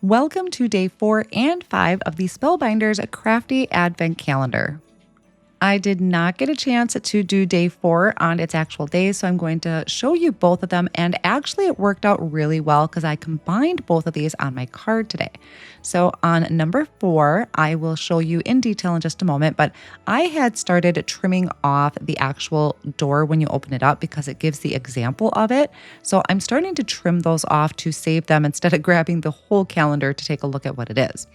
Welcome to day 4 and 5 of the Spellbinders Crafty Advent Calendar. I did not get a chance to do day 4 on its actual day, so I'm going to show you both of them. And actually, it worked out really well because I combined both of these on my card today. So on number 4, I will show you in detail in just a moment, but I had started trimming off the actual door when you open it up because it gives the example of it. So I'm starting to trim those off to save them instead of grabbing the whole calendar to take a look at what it is.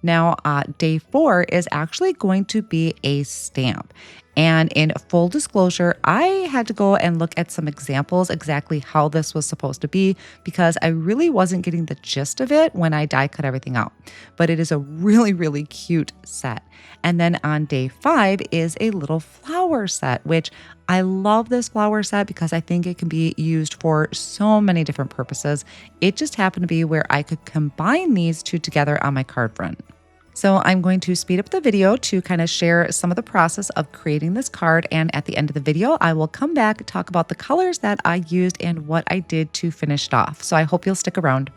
Now, day 4 is actually going to be a stamp. And in full disclosure, I had to go and look at some examples exactly how this was supposed to be because I really wasn't getting the gist of it when I die cut everything out. But it is a really, really cute set. And then on day 5 is a little flower set, which I love this flower set because I think it can be used for so many different purposes. It just happened to be where I could combine these two together on my card front. So I'm going to speed up the video to kind of share some of the process of creating this card. And at the end of the video, I will come back and talk about the colors that I used and what I did to finish it off. So I hope you'll stick around.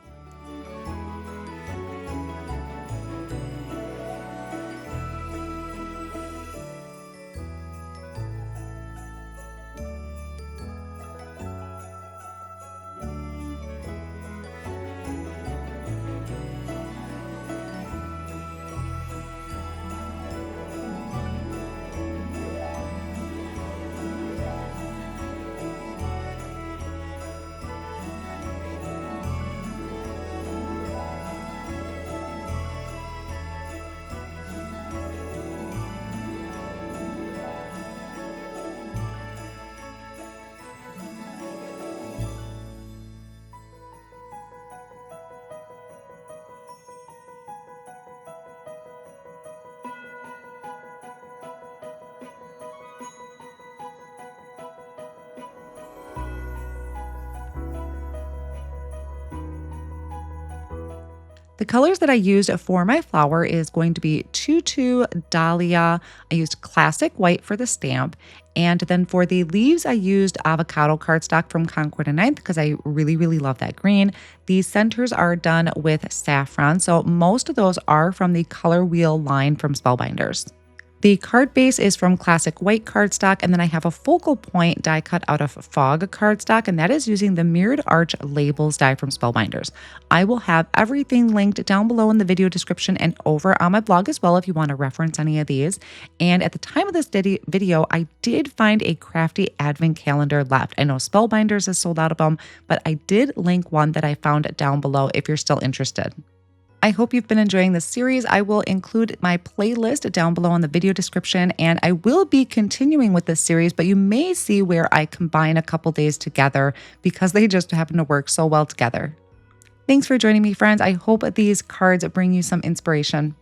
The colors that I used for my flower is going to be Tutu, Dahlia. I used classic white for the stamp. And then for the leaves, I used Avocado Cardstock from Concord and Ninth because I really, really love that green. These centers are done with Saffron. So most of those are from the ColorWheel line from Spellbinders. The card base is from classic white cardstock, and then I have a focal point die cut out of fog cardstock, and that is using the mirrored arch labels die from Spellbinders. I will have everything linked down below in the video description and over on my blog as well if you want to reference any of these. And at the time of this video, I did find a crafty advent calendar left. I know Spellbinders is sold out of them, but I did link one that I found down below if you're still interested. I hope you've been enjoying this series. I will include my playlist down below in the video description, and I will be continuing with this series, but you may see where I combine a couple days together because they just happen to work so well together. Thanks for joining me, friends. I hope these cards bring you some inspiration.